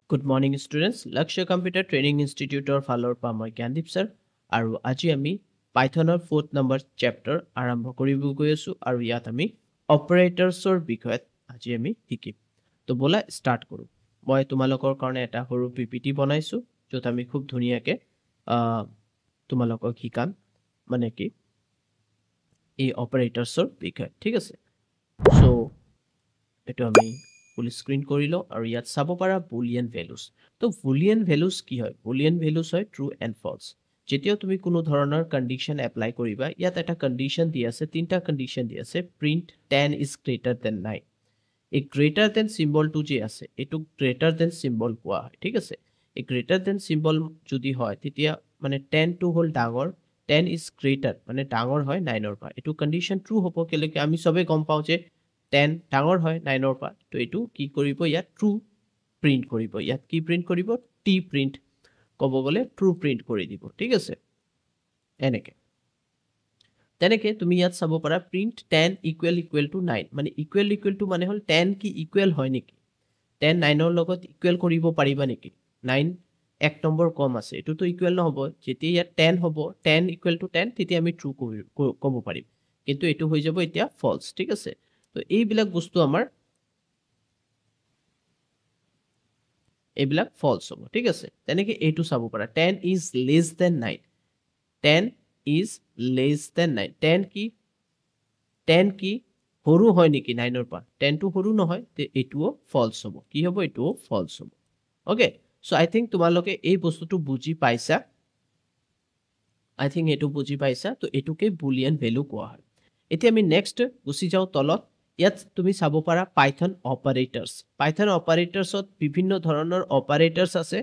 Good morning students. Lakshya Computer Training Institute or Falor pa moi Gandip sir. Aru aji ami Python or 4th number chapter arambho koribo goi asu aru yat ami operators or bikoyat aji ami hikim. To bola start koru. Moi tumalokor karone eta horu PPT banaisu jot ami khub dhuniyake tumalokok hikam mane ki এই operators or bikoyat ঠিক আছে so এটো আমি full screen করিলো আর ইয়াত চাব পারা Boolean values তো Boolean values কি হয় বুলিয়ান ভ্যালুস হয় ট্রু এন্ড ফলস যেতিয়াও তুমি কোনো ধৰণৰ কন্ডিশন এপ্লাই কৰিবা ইয়াত এটা কন্ডিশন দি আছে তিনটা কন্ডিশন দি আছে প্রিন্ট 10 ইজ গ্রেটার দেন 9 এই গ্রেটার দেন সিম্বলটো যে আছে এটো গ্রেটার দেন সিম্বল কোৱা হয় ঠিক আছে এই গ্ৰেটাৰ দেন সিম্বল যদি হয় তেতিয়া মানে 10 টো হল ডাঙৰ 10 ইজ গ্ৰেটাৰ মানে ডাঙৰ হয় 9 ৰ পৰা এটো কন্ডিশন ট্ৰু হ'ব কেলেকে আমি সবে গম পাও যে 10 ডাঙৰ হয় 9 ৰ পৰা তো এটো কি কৰিব ইয়াত ট্ৰু প্ৰিন্ট কৰিব ইয়াত কি প্ৰিন্ট কৰিব টি প্ৰিন্ট কব গলে ট্ৰু প্ৰিন্ট কৰি দিব ঠিক আছে এনেকে তেনেকে তুমি ইয়াত চাব পাৰা প্ৰিন্ট 10 ইকুৱেল টু 9 মানে ইকুৱেল টু মানে হল 10 কি ইকুৱেল হয় নেকি 10 9 ৰ লগত ইকুৱেল কৰিব পাৰিবা নেকি 9 এক নম্বৰ কম আছে এটো তো ইকুৱেল নহব যেতিয়া ইয়াত 10 হ'ব 10 ইকুৱেল টু 10 তেতিয়া আমি ট্ৰু কব পাৰিম কিন্তু এটো হৈ যাব এতিয়া ফলস ঠিক আছে তো এইবিলাক বস্তু আমাৰ এইবিলাক ফলস হ'ব ঠিক আছে তেনেকে এটো চাব পাৰা 10 is less than 9 10 is less than 9 10 কি সৰু হয় নেকি 9 ৰ পৰা 10 টো সৰু নহয় তে এটোও ফলস হ'ব কি হ'ব এটোও ফলস হ'ব ওকে সো আই থিংক তোমালোকে এই বস্তুটো বুজি পাইছা আই থিংক এটো বুজি পাইছা তো এটোকে বুলিয়ান ভ্যালু কোৱা হয় এতিয়া আমি নেক্সট গুছি যাও তলত ইয়াত তুমি চাব পাৰা পাইথন অপাৰেটৰ্ছত বিভিন্ন ধৰণৰ অপাৰেটৰ্ছ আছে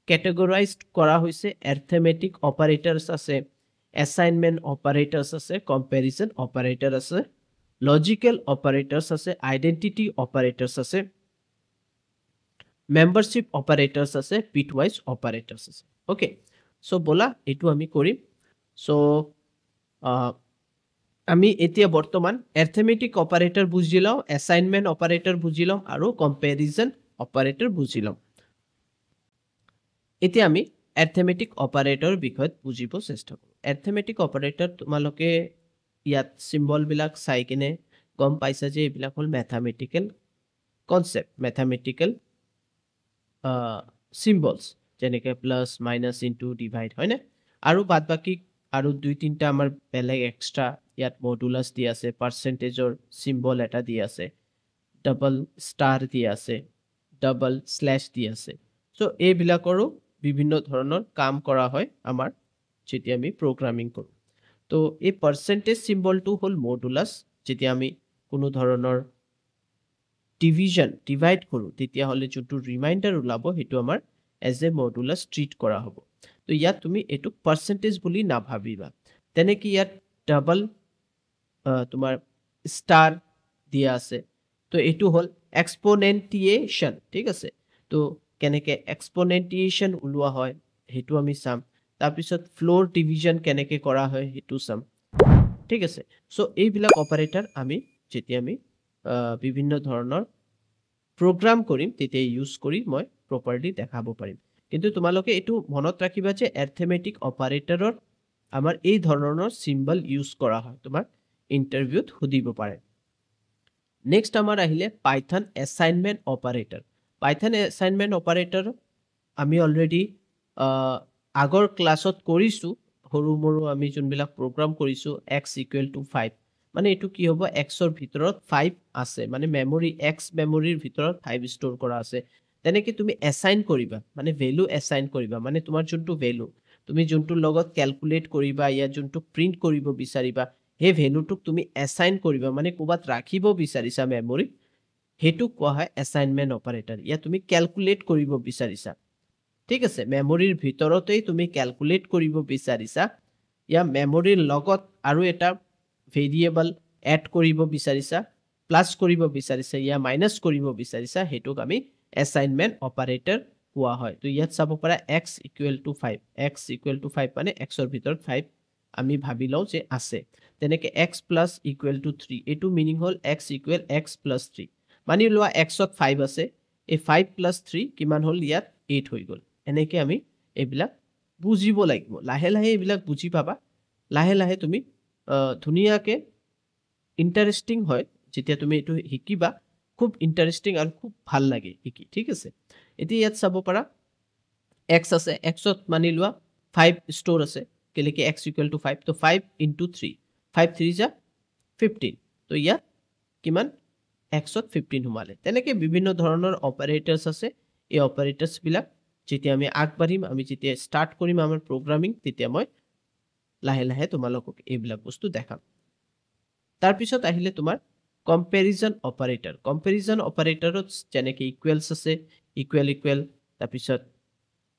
ক্যাটেগৰাইজড কৰা হৈছে এৰিথমেটিক অপাৰেটৰ্ছ আছে অ্যাসাইনমেন্ট অপাৰেটৰ্ছ আছে কম্পেৰিজন অপাৰেটৰ আছে লজিক্যাল অপাৰেটৰ্ছ আছে আইডেন্টিটি অপাৰেটৰ্ছ আছে মেম্বাৰশিপ অপাৰেটৰ্ছ আছে পিটৱাইজ অপাৰেটৰ্ছ আছে ওকে সো বলা এটো আমি কৰিম সো আমি এতিয়া বৰ্তমান অ্যাৰিথমেটিক অপাৰেটৰ বুজিলাও অ্যাসাইনমেন্ট অপাৰেটৰ বুজিলাও আৰু কম্পেৰিজন অপাৰেটৰ বুজিলাও এতিয়া আমি অ্যাৰিথমেটিক অপাৰেটৰ বিষয়ত বুজিব চেষ্টা কৰো অ্যাৰিথমেটিক অপাৰেটৰ তোমালোকে ইয়াত সিম্বল বিলাক চাই কিনে গম পাইছা যে এইবিলাক হল ম্যাথমেটিক্যাল কনসেপ্ট ম্যাথমেটিক্যাল symbols যেনেকে প্লাস মাইনাস ইনটু ডিভাইড হয়নে আৰু বাদ বাকি আৰু দুই তিনটা আমাৰ বেলেগ এক্সট্ৰা ইয়াত মডুলাস দি আছে পাৰ্সেন্টেজৰ সিম্বল এটা দি আছে ডাবল স্টাৰ দি আছে ডাবল স্ল্যাশ দি আছে সো এই বিলাকৰো বিভিন্ন ধৰণৰ কাম কৰা হয় আমাৰ যেতিয়া আমি প্ৰগ্ৰামিং কৰো তো এই পাৰ্সেন্টেজ সিম্বলটো হল মডুলাস যেতিয়া আমি কোনো ধৰণৰ ডিভাইড কৰো তেতিয়া হলে যোনটো ৰিমাইন্ডাৰ ওলাব হেতু আমাৰ এজ এ মডুলাস ট্ৰিট কৰা হ'ব তো ইয়াত তুমি এটো পাৰ্সেন্টেজ বুলি না ভাবিবা তেনে কি ইয়াত ডাবল তোমাৰ স্টার দিয়া আছে তো এটো হল এক্সপোনেন্টিয়েশন ঠিক আছে তো কেনেকে এক্সপোনেন্টিয়েশন উলোৱা হয় হেতু আমি চাম তাৰ পিছত ফ্লোৰ ডিভিজন কেনেকে কৰা হয় হেতু চাম ঠিক আছে সো এই বিলাক অপাৰেটৰ আমি যেতিয়া আমি বিভিন্ন ধৰণৰ program কৰিম তেতিয়া ইউজ কৰি মই প্ৰপাৰলি দেখাব পাৰিম কিন্তু তোমালোকে এটো মনত ৰাখিবা যে অ্যাৰিথমেটিক অপাৰেটৰৰ আমাৰ এই ধৰণৰ সিম্বল ইউজ কৰা হয় তোমাৰ ইন্টাৰভিউত খুদিব পাৰে নেক্সট আমাৰ আহিলে পাইথন অ্যাসাইনমেন্ট অপাৰেটৰ আমি অলৰেডি আগৰ ক্লাছত কৰিছো সৰু মৰু আমি যোনবিলাক প্ৰগ্ৰাম কৰিছো x = 5 মানে এটো কি হ'ব x ৰ ভিতৰত 5 আছে মানে মেমৰি x মেমৰিৰ ভিতৰত 5 ষ্টৰ কৰা আছে তেনেকে তুমি অ্যাসাইন কৰিবা মানে ভ্যালু অ্যাসাইন কৰিবা মানে তোমাৰ যোনটো ভ্যালু তুমি যোনটো লগত ক্যালকুলেট কৰিবা ইয়া যোনটো প্ৰিন্ট কৰিব বিচাৰিবা হে ভ্যালুটোক তুমি অ্যাসাইন কৰিবা মানে কোবাত ৰাখিব বিচাৰিছা মেমৰি হেতু কোৱা হয় অ্যাসাইনমেন্ট অপাৰেটৰ ইয়া তুমি ক্যালকুলেট কৰিব বিচাৰিছা ঠিক আছে মেমৰিৰ ভিতৰতেই তুমি ক্যালকুলেট কৰিব বিচাৰিছা ইয়া মেমৰিৰ লগত আৰু এটা ভেৰিয়েবল এড কৰিব বিচাৰিছা প্লাস কৰিব বিচাৰিছা ইয়া মাইনাস কৰিব বিচাৰিছা হেতুক আমি অ্যাসাইনমেন্ট অপাৰেটৰ কোৱা হয় তো ইয়াত চাব পাৰা x = 5 মানে x ৰ ভিতৰত 5 আমি ভাবি লও যে আছে তেনেকে x + = 3 এটো মিনিং হল x = x + 3 মানি লোৱা x ত 5 আছে এই 5 প্লাছ 3 কিমান হ'ল ইয়াত 8 হৈ গ'ল এনেকৈ আমি এইবিলাক বুজিব লাগিব লাহে লাহে এইবিলাক বুজি পাবা লাহে লাহে তুমি ধুনীয়াকৈ ইণ্টাৰেষ্টিং হয় যেতিয়া তুমি এইটো শিকিবা খুব ইণ্টাৰেষ্টিং আৰু খুব ভাল লাগে শিকি ঠিক আছে এতিয়া ইয়াত চাব পাৰা x আছে xত মানি লোৱা 5 ষ্ট'ৰ আছে কেলেকি x ইকুৱেল টু 5 তো 5 ইনটু 3 5 3 যা 15 তো ইয়াত কিমান xত 15 সোমালে তেনেকৈ বিভিন্ন ধৰণৰ অপাৰেটৰ্ছ আছে এই অপাৰেটৰ্ছবিলাক যেতিয়া আমি আগবাঢ়িম আমি যেতিয়া ষ্টাৰ্ট কৰিম আমাৰ প্ৰগ্ৰামিং তেতিয়া মই লাহে লাহে তোমালোকক এইবিলাক বস্তু দেখাম তাৰপিছত আহিলে তোমাৰ কম্পেৰিজন অপাৰেটৰত যেনেকৈ ইকুৱেলছ আছে ইকুৱেল তাৰপিছত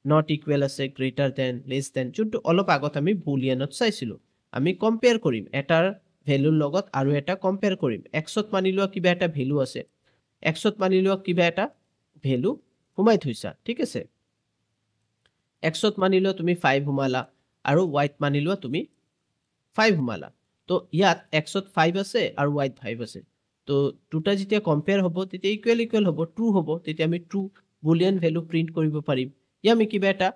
নট ইকুৱেল আছে গ্ৰেটাৰ দেন লেছ দেন যোনটো অলপ আগত আমি বুলিয়ানত চাইছিলোঁ আমি কম্পেয়াৰ কৰিম এটাৰ ভেলুৰ লগত আৰু এটা কম্পেয়াৰ কৰিম এক্সত মানি লোৱা কিবা এটা ভেলু আছে এক্সত মানি লোৱা কিবা এটা ভেলু সোমাই থৈছা ঠিক আছে এক্সত মানি লোৱা তুমি 5 সোমালা আৰু ৱাইত মানি লোৱা তুমি 5 সোমালা তো ইয়াত এক্সত 5 আছে আৰু ৱাইত 5 আছে তো দুটা যেতিয়া কম্পেয়াৰ হ'ব তেতিয়া ইকুৱেল হ'ব ট্ৰু হ'ব তেতিয়া আমি ট্ৰু বুলিয়ান ভেলু প্ৰিণ্ট কৰিব পাৰিম ইয়া আমি কিবা এটা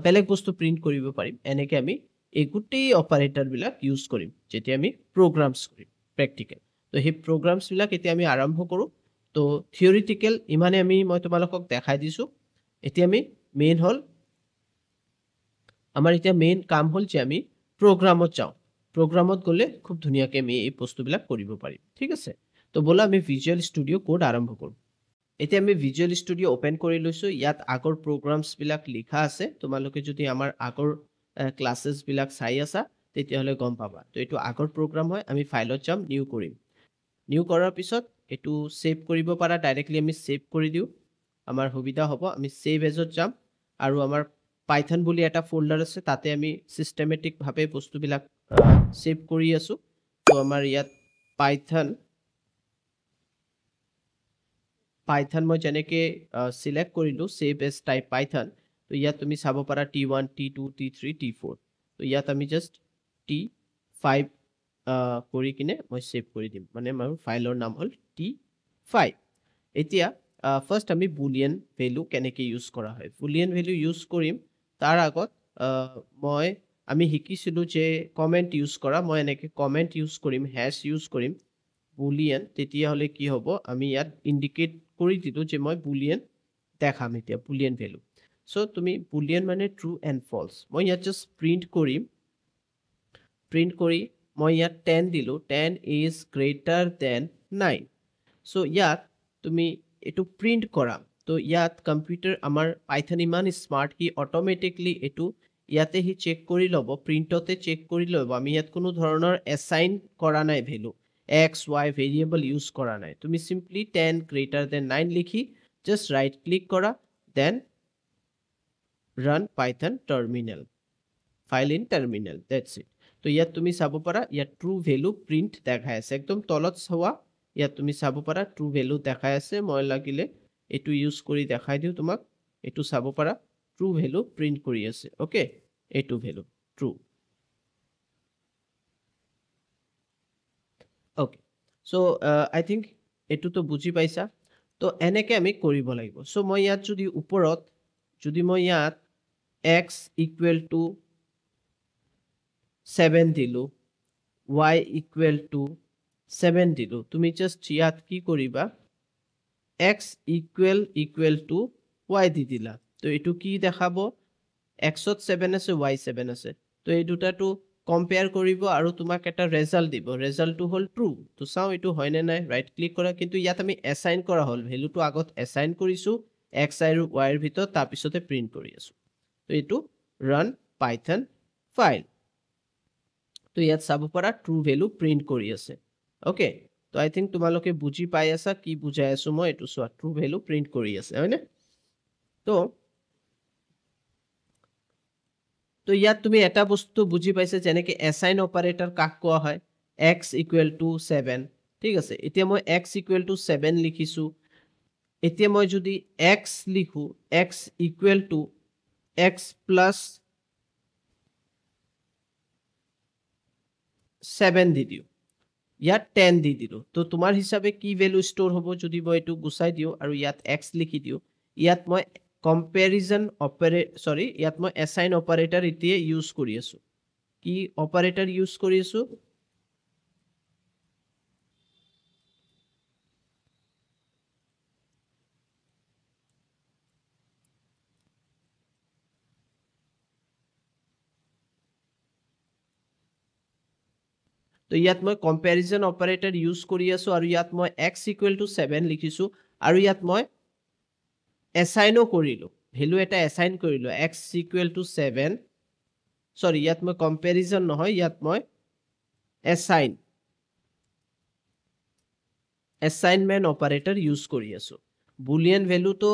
বেলেগ বস্তু প্ৰিণ্ট কৰিব পাৰিম এনেকৈ আমি এই গোটেই অপাৰেটৰবিলাক ইউজ কৰিম যেতিয়া আমি প্ৰগ্ৰামছ কৰিম প্ৰেক্টিকেল তো সেই প্ৰগ্ৰামছবিলাক এতিয়া আমি আৰম্ভ কৰোঁ তো থিয়ৰিটিকেল ইমানে মই তোমালোকক দেখাই দিছোঁ এতিয়া আমি মেইন হ'ল আমাৰ এতিয়া মেইন কাম হ'ল যে আমি প্ৰগ্ৰামত যাওঁ প্ৰগ্ৰামত গ'লে খুব ধুনীয়াকৈ আমি এই বস্তুবিলাক কৰিব পাৰিম ঠিক আছে তো ব'লা আমি ভিজুৱেল ষ্টুডিঅ' কোড আৰম্ভ কৰোঁ এতিয়া আমি ভিজুৱেল ষ্টুডিঅ' অ'পেন কৰি লৈছোঁ ইয়াত আগৰ প্ৰগ্ৰামছবিলাক লিখা আছে তোমালোকে যদি আমাৰ আগৰ ক্লাছেছবিলাক চাই আছা তেতিয়াহ'লে গম পাবা তো এইটো আগৰ প্ৰগ্ৰাম হয় আমি ফাইলত যাম নিউ কৰিম নিউ কৰাৰ পিছত এইটো ছেভ কৰিব পাৰা ডাইৰেক্টলি আমি ছেভ কৰি দিওঁ আমাৰ সুবিধা হ'ব আমি ছেভ এজত যাম আৰু আমাৰ পাইথন বুলি এটা ফ'ল্ডাৰ আছে তাতে আমি চিষ্টেমেটিকভাৱে বস্তুবিলাক ছেভ কৰি আছোঁ তো আমাৰ ইয়াত পাইথন মই যেনেকৈ চিলেক্ট কৰিলোঁ ছেভ এজ টাইপ পাইথন তো ইয়াত তুমি চাব পাৰা T1 T2 T3 T4 তো ইয়াত আমি জাষ্ট T5 কৰি কিনে মই ছেভ কৰি দিম মানে মোৰ ফাইলৰ নাম হ'ল T5 এতিয়া ফাৰ্ষ্ট আমি বুলিয়ান ভেলু কেনেকৈ ইউজ কৰা হয় বুলিয়ান ভেলু ইউজ কৰিম তাৰ আগত আমি শিকিছিলোঁ যে কমেণ্ট ইউজ কৰা মই এনেকৈ কমেণ্ট ইউজ কৰিম হেছ ইউজ কৰিম বুলিয়ান তেতিয়াহ'লে কি হ'ব আমি ইয়াত ইণ্ডিকেট কৰি দিলোঁ যে মই বুলিয়ান দেখাম এতিয়া বুলিয়ান ভেলু চ' তুমি বুলিয়ান মানে ট্ৰু এণ্ড ফলছ মই ইয়াত জাষ্ট প্ৰিণ্ট কৰি মই ইয়াত 10 দিলোঁ 10 ইজ গ্ৰেটাৰ দেন 9 চ' ইয়াত তুমি এইটো প্ৰিণ্ট কৰা তো ইয়াত কম্পিউটাৰ আমাৰ পাইথন ইমান স্মাৰ্ট সি অট'মেটিকলি এইটো ইয়াতে সি চেক কৰি ল'ব প্ৰিণ্টতে চেক কৰি ল'ব আমি ইয়াত কোনো ধৰণৰ এছাইন কৰা নাই value x y variable use কৰা নাই তুমি চিম্পলি 10 গ্ৰেটাৰ দেন 9 লিখি জাষ্ট ৰাইট ক্লিক কৰা then run python terminal file in terminal that's it তো ইয়াত তুমি চাব পাৰা ইয়াত ট্ৰু ভেলু প্ৰিণ্ট দেখাই আছে একদম তলত চোৱা ইয়াত তুমি চাব পাৰা ট্ৰু ভেলু দেখাই আছে মই লাগিলে এইটো ইউজ কৰি দেখাই দিওঁ তোমাক এইটো চাব পাৰা ট্ৰু ভেলু প্ৰিণ্ট কৰি আছে ওকে এইটো ভেলু ট্ৰু ওকে চ' আই থিংক এইটোতো বুজি পাইছা তো এনেকৈ আমি কৰিব লাগিব চ' মই ইয়াত যদি ওপৰত যদি মই ইয়াত x ইকুৱেল টু 7 দিলোঁ y ইকুৱেল টু 7 দিলোঁ তুমি জাষ্ট ইয়াত কি কৰিবা x ইকুৱেল টু y দি দিলা তো এইটো কি দেখাব xত 7 আছে y 7 আছে তো এই দুটাটো কম্পেয়াৰ কৰিব আৰু তোমাক এটা ৰেজাল্ট দিব ৰেজাল্টটো হ'ল ট্ৰু তো চাওঁ এইটো হয়নে নাই ৰাইট ক্লিক কৰা কিন্তু ইয়াত আমি এছাইন কৰা হ'ল ভেলুটো আগত এছাইন কৰিছোঁ x আৰু y ৰ ভিতৰত তাৰপিছতে প্ৰিণ্ট কৰি আছোঁ তো এইটো run python file তো ইয়াত চাব পাৰা ট্ৰু ভেলু প্ৰিণ্ট কৰি আছে ওকে তো আই থিংক তোমালোকে বুজি পাই আছা কি বুজাই আছোঁ মই এইটো চোৱা ট্ৰু ভেলু প্ৰিণ্ট কৰি আছে হয়নে তো ইয়াত তুমি এটা বস্তু বুজি পাইছা যেনেকৈ এছাইন অপাৰেটৰ কাক কোৱা হয় x ইকুৱেল টু 7 ঠিক আছে এতিয়া মই x ইকুৱেল টু 7 লিখিছোঁ এতিয়া মই যদি x লিখোঁ x equal to x plus 7 দি দিওঁ ইয়াত 10 দি দিলো তো তোমাৰ হিচাপে কি ভ্যালু ষ্টৰ হ'ব যদি মই এটো গুছাই দিও আৰু ইয়াত x লিখি দিও ইয়াত মই কম্পেৰিজন অপাৰেটৰ ইয়াত মই এছাইন অপাৰেটৰ এতিয়া ইউজ কৰি আছো কি অপাৰেটৰ ইউজ কৰি আছো তো ইয়াত মই কম্পেৰিজন অপাৰেটৰ ইউজ কৰি আছো আৰু ইয়াত মই x = 7 লিখিছো আৰু ইয়াত মই এছাইনো কৰিলো ভ্যালু এটা এছাইন কৰিলো x = 7 সৰি ইয়াত মই কম্পেৰিজন নহয় ইয়াত মই এছাইনমেন্ট অপাৰেটৰ ইউজ কৰি আছো বুলিয়ান ভ্যালু তো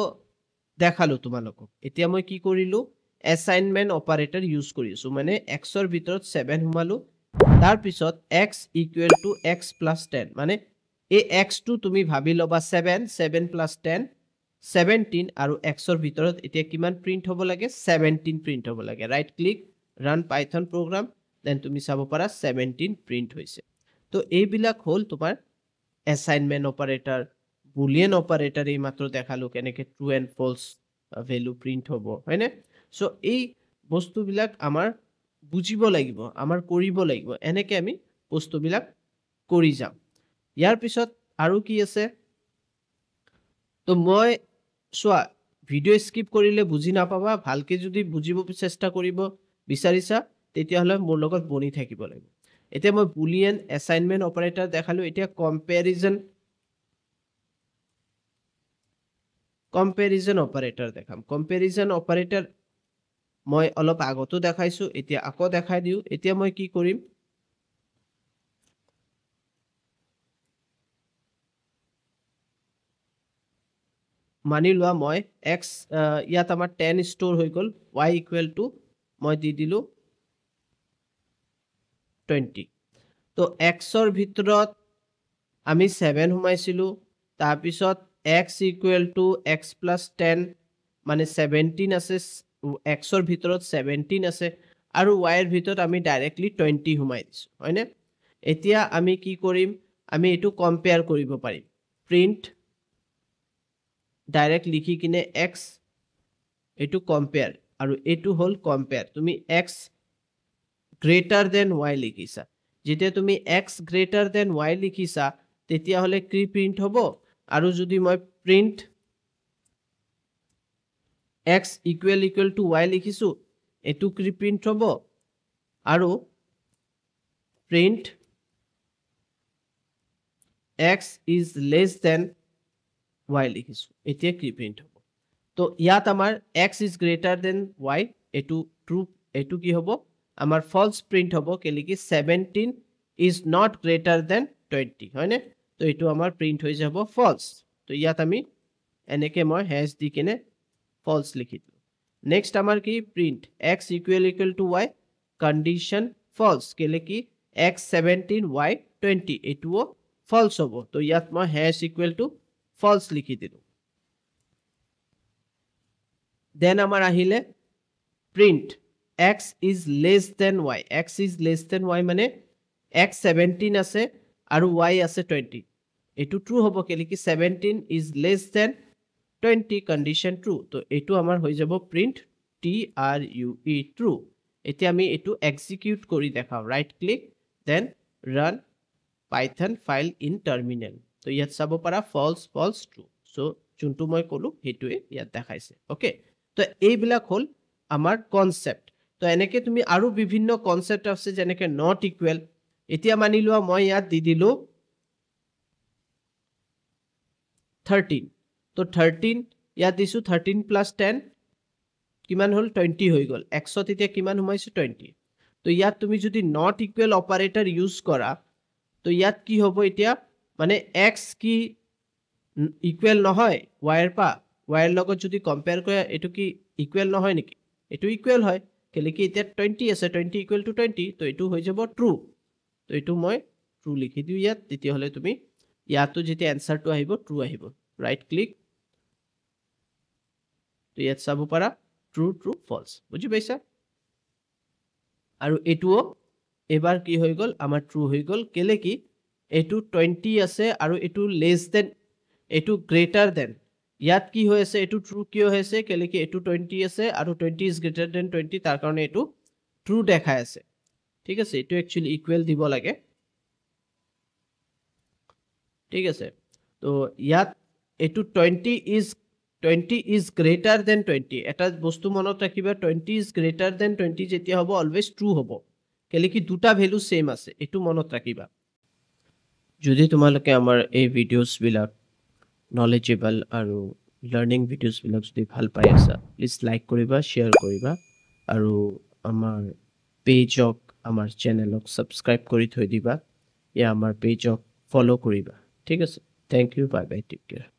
দেখালো তোমালোকক এতিয়া মই কি কৰিলো এছাইনমেন্ট অপাৰেটৰ ইউজ কৰি আছো মানে x ৰ ভিতৰত 7 হুমালো তাৰ পিছত x = x + 10 মানে এই x টো তুমি ভাবি লবা 7 7 + 10 17 আৰু x ৰ ভিতৰত এতিয়া কিমান প্ৰিন্ট হ'ব লাগে 17 প্ৰিন্ট হ'ব লাগে right click run Python program then তুমি চাব পাৰা 17 প্ৰিন্ট হৈছে তো এইবিলাক হল তোমাৰ এছাইনমেন্ট অপাৰেটৰ বুলিয়ান অপাৰেটৰ এই মাত্ৰ দেখালো কেনেকে true and false value print হ'ব হয়নে সো এই বস্তুবিলাক আমাৰ বুজিব লাগিব আমাৰ কৰিব লাগিব এনেকে আমি বস্তুবিলাক কৰি যাম ইয়াৰ পিছত আৰু কি আছে তো মই সোৱা ভিডিও স্কিপ কৰিলে বুজি নাপাবা ভালকে যদি বুজিব চেষ্টা কৰিব বিচাৰিছা তেতিয়া হলে মোৰ লগত বনি থাকিব লাগিব এতিয়া মই বুলিয়ান এছাইনমেন্ট অপাৰেটৰ দেখালো এতিয়া কম্পেৰিজন অপাৰেটৰ দেখাম কম্পেৰিজন অপাৰেটৰ মই অলপ আগতো দেখাইছো এতিয়া আকৌ দেখাই দিও এতিয়া মই কি কৰিম মানি লোৱা মই x ইয়াত আমাৰ 10 ষ্টৰ হৈ গল y = মই দি দিলো 20 তো x ৰ ভিতৰত আমি 7 হুমাইছিলো তাৰ পিছত x = x + 10 মানে 17 আছে x ৰ ভিতৰত 17 আছে আৰু y ৰ ভিতৰত আমি ডাইৰেক্টলি 20 হুমাই দিছো হয়নে এতিয়া আমি কি কৰিম আমি এটো কম্পেয়াৰ কৰিব পাৰিম প্ৰিন্ট ডাইৰেক্ট লিখি কিনে x এটো কম্পেয়াৰ আৰু এটো হল কম্পেয়াৰ তুমি x গ্ৰেটাৰ দেন y লিখিছা যেতিয়া তুমি x গ্ৰেটাৰ দেন y লিখিছা তেতিয়া হলে কি প্ৰিন্ট হ'ব আৰু যদি মই প্ৰিন্ট x = y লিখিছো এটো কি প্ৰিন্ট হ'ব আৰু print x is less than y লিখিছো এতিয়া কি প্ৰিন্ট হ'ব তো ইয়াত আমাৰ x is greater than y এটো ট্ৰু এটো কি হ'ব আমাৰ ফলছ প্ৰিন্ট হ'ব কেলে কি 17 is not greater than 20 হয়নে তো এটো আমাৰ প্ৰিন্ট হৈ যাব ফলছ তো ইয়াত আমি এনেকে মই হ্যাশ দি কিনে ফলছ লিখি দিলো নেক্সট আমাৰ কি প্ৰিন্ট x = y কন্ডিশন ফলছ কেলে কি x 17 y 20 এটো ফলছ হ'ব তো ইয়াত মই হ্যাশ = ফলছ লিখি দিলো দেন আমাৰ আহিলে print x is less than y x is less than y মানে x 17 আছে আৰু y আছে 20 এটো ট্ৰু হ'ব কেলে কি 17 is less than 20 condition true তো এটো আমাৰ হৈ যাব প্ৰিন্ট true ট্ৰু এতিয়া আমি এটো এক্সিকিউট কৰি দেখাও right click then run Python file in terminal তো ইয়াত চাব পাৰা ফলছ ফলছ ট্ৰু সো যোনটো মই কলো হেতুৱে ইয়াত দেখাইছে ওকে তো এইবিলাক হল আমাৰ কনসেপ্ট তো এনেকে তুমি আৰু বিভিন্ন কনসেপ্ট আছে যেনেকে নট ইকুৱেল এতিয়া মানি লোৱা মই ইয়াত দি দিলো 13 তো 13 ইয়াত দিছো 13 + 10 কিমান হল 20 হৈ গল x ত এতিয়া কিমান হুমাইছে 20 তো ইয়াত তুমি যদি নট ইকুৱেল অপাৰেটৰ ইউজ কৰা তো ইয়াত কি হ'ব এতিয়া মানে x কি ইকুৱেল নহয় y ৰ পা y ৰ লগত যদি কম্পেয়াৰ কৰা এটো কি ইকুৱেল নহয় নেকি এটো ইকুৱেল হয় কেলে কি এতিয়া 20 আছে 20 = 20 তো এটো হৈ যাব ট্ৰু তো এটো মই ট্ৰু লিখি দিও ইয়াত তেতিয়া হলে তুমি ইয়াতো যেতিয়া আনসাৰটো আহিব ট্ৰু আহিব ৰাইট ক্লিক তো ইয়াত চাব পাৰা ট্ৰু ট্ৰু ফলছ বুজি পাইছা আৰু এটোও এবাৰ কি হৈ গল আমাৰ ট্ৰু হৈ গল কেলে কি এইটো 20 আছে আৰু এইটো লেছ দেন এইটো গ্ৰেটাৰ দেন ইয়াত কি হৈ আছে এইটো ট্ৰু কিয় হৈছে কেলে কি এইটো 20 আছে আৰু 20 ইজ গ্ৰেটাৰ দেন 20 তাৰ কাৰণে এইটো ট্ৰু দেখাই আছে ঠিক আছে এইটো একচুয়ালি ইকুৱেল দিব লাগে ঠিক আছে তো ইয়াত এইটো 20 ইজ গ্ৰেটাৰ দেন 20 এটা বস্তু মনত ৰাখিবা 20 ইজ গ্ৰেটাৰ দেন 20 যেতিয়া হ'ব অলৱেজ ট্ৰু হ'ব কেলে কি দুটা ভ্যালু সেম আছে এইটো মনত ৰাখিবা যদি তোমালোকে আমাৰ এই ভিডিঅ'ছবিলাক নলেজেবল আৰু লাৰ্নিং ভিডিঅ'ছবিলাক যদি ভাল পাই আছা প্লিজ লাইক কৰিবা শ্বেয়াৰ কৰিবা আৰু আমাৰ পেজক আমাৰ চেনেলক সাবস্ক্ৰাইব কৰি থৈ দিবা আমাৰ পেজক ফলো কৰিবা ঠিক আছে thank you bye bye take care